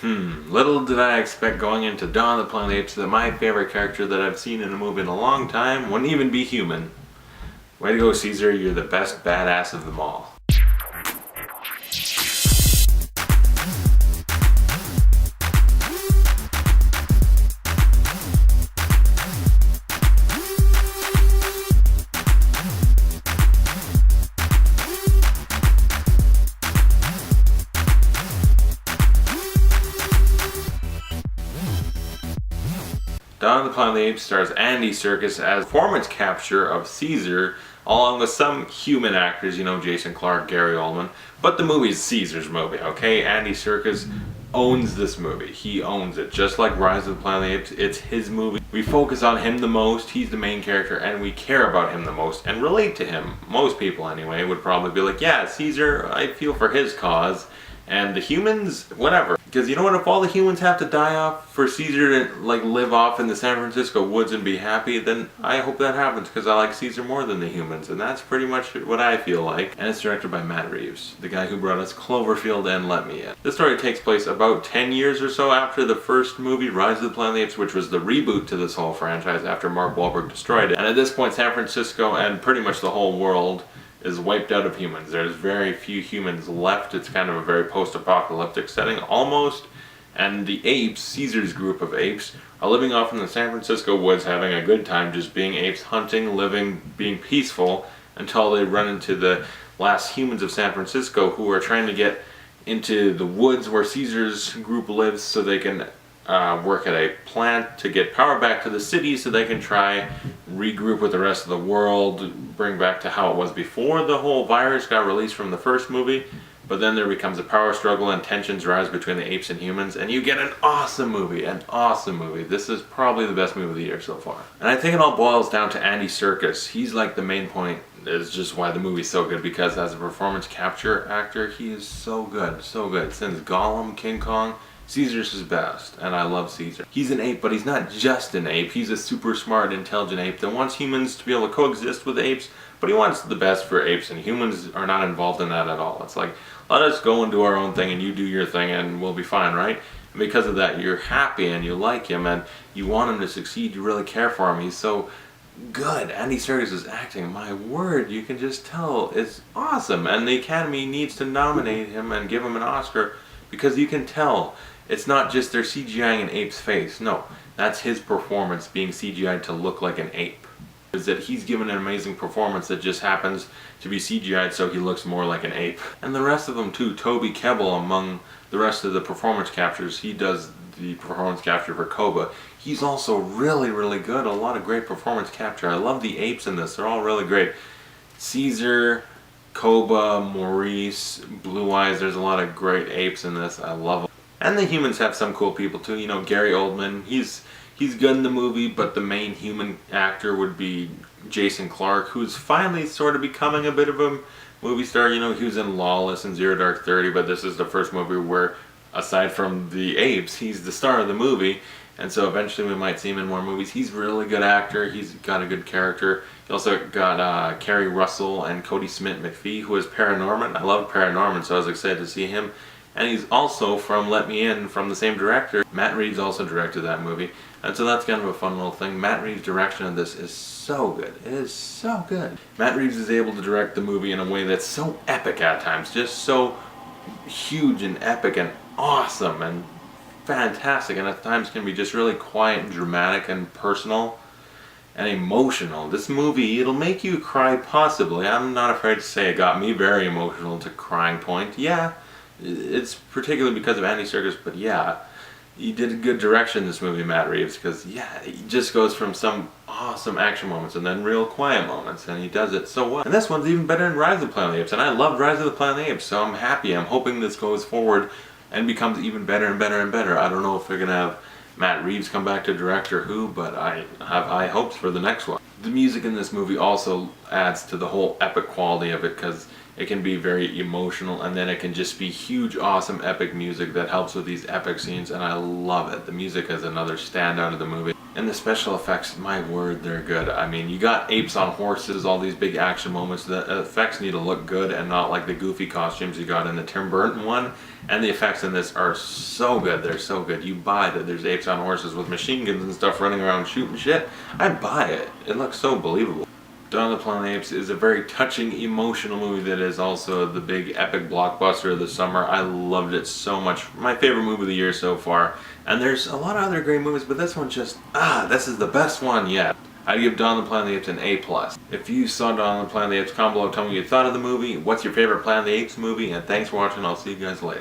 Little did I expect going into Dawn of the Planet of the Apes that my favorite character that I've seen in a movie in a long time wouldn't even be human. Way to go, Caesar, you're the best badass of them all. Dawn of the Planet of the Apes stars Andy Serkis as performance capture of Caesar, along with some human actors, you know, Jason Clarke, Gary Oldman. But the movie is Caesar's movie, okay? Andy Serkis owns this movie. He owns it. Just like Rise of the Planet of the Apes, it's his movie. We focus on him the most, he's the main character, and we care about him the most, and relate to him. Most people, anyway, would probably be like, yeah, Caesar, I feel for his cause. And the humans, whatever. Because you know what, if all the humans have to die off for Caesar to like live off in the San Francisco woods and be happy, then I hope that happens because I like Caesar more than the humans. And that's pretty much what I feel like. And it's directed by Matt Reeves, the guy who brought us Cloverfield and Let Me In. This story takes place about 10 years or so after the first movie, Rise of the Planet of the Apes, which was the reboot to this whole franchise after Mark Wahlberg destroyed it. And at this point, San Francisco and pretty much the whole world is wiped out of humans. There's very few humans left. It's kind of a very post-apocalyptic setting, almost. And the apes, Caesar's group of apes, are living off in the San Francisco woods having a good time, just being apes, hunting, living, being peaceful, until they run into the last humans of San Francisco who are trying to get into the woods where Caesar's group lives so they can work at a plant to get power back to the city so they can try regroup with the rest of the world, bring back to how it was before the whole virus got released from the first movie. But then there becomes a power struggle and tensions rise between the apes and humans, and you get an awesome movie, an awesome movie. This is probably the best movie of the year so far. And I think it all boils down to Andy Serkis. He's like the main point, is just why the movie's so good, because as a performance capture actor, he is so good, so good. Since Gollum, King Kong, Caesar's his best, and I love Caesar. He's an ape, but he's not just an ape. He's a super smart, intelligent ape that wants humans to be able to coexist with apes, but he wants the best for apes, and humans are not involved in that at all. It's like, let us go and do our own thing, and you do your thing, and we'll be fine, right? And because of that, you're happy, and you like him, and you want him to succeed. You really care for him. He's so good. Andy Serkis is acting, my word, you can just tell it's awesome, and the Academy needs to nominate him and give him an Oscar, because you can tell it's not just they're CGIing an ape's face. No, that's his performance being CGI'd to look like an ape. Is that he's given an amazing performance that just happens to be CGI'd so he looks more like an ape. And the rest of them too. Toby Kebbell, among the rest of the performance captures, he does the performance capture for Koba. He's also really, really good. A lot of great performance capture. I love the apes in this. They're all really great. Caesar, Koba, Maurice, Blue Eyes. There's a lot of great apes in this. I love them. And the humans have some cool people too. You know, Gary Oldman, he's good in the movie, but the main human actor would be Jason Clarke, who's finally sort of becoming a bit of a movie star. You know, he was in Lawless and Zero Dark 30, but this is the first movie where, aside from the apes, he's the star of the movie. And so eventually we might see him in more movies. He's a really good actor. He's got a good character. You also got Keri Russell and Kodi Smit-McPhee, who is Paranorman. I love Paranorman, so I was excited to see him. And he's also from Let Me In, from the same director. Matt Reeves also directed that movie. And so that's kind of a fun little thing. Matt Reeves' direction of this is so good. It is so good. Matt Reeves is able to direct the movie in a way that's so epic at times. Just so huge and epic and awesome and fantastic. And at times can be just really quiet and dramatic and personal and emotional. This movie, it'll make you cry possibly. I'm not afraid to say it got me very emotional to crying point. Yeah. It's particularly because of Andy Serkis, but yeah, he did a good direction in this movie, Matt Reeves, because yeah, he just goes from some awesome action moments and then real quiet moments, and he does it so well. And this one's even better than Rise of the Planet of the Apes, and I loved Rise of the Planet of the Apes, so I'm happy. I'm hoping this goes forward and becomes even better and better and better. I don't know if they're going to have Matt Reeves come back to direct or who, but I have high hopes for the next one. The music in this movie also adds to the whole epic quality of it, because it can be very emotional, and then it can just be huge, awesome, epic music that helps with these epic scenes, and I love it. The music is another standout of the movie. And the special effects, my word, they're good. I mean, you got apes on horses, all these big action moments. The effects need to look good and not like the goofy costumes you got in the Tim Burton one. And the effects in this are so good. They're so good. You buy that there's apes on horses with machine guns and stuff running around shooting shit. I buy it. It looks so believable. Dawn of the Planet of the Apes is a very touching, emotional movie that is also the big epic blockbuster of the summer. I loved it so much. My favorite movie of the year so far. And there's a lot of other great movies, but this one just, this is the best one yet. I'd give Dawn of the Planet of the Apes an A+. If you saw Dawn of the Planet of the Apes, comment below, tell me what you thought of the movie, what's your favorite Planet of the Apes movie, and thanks for watching. I'll see you guys later.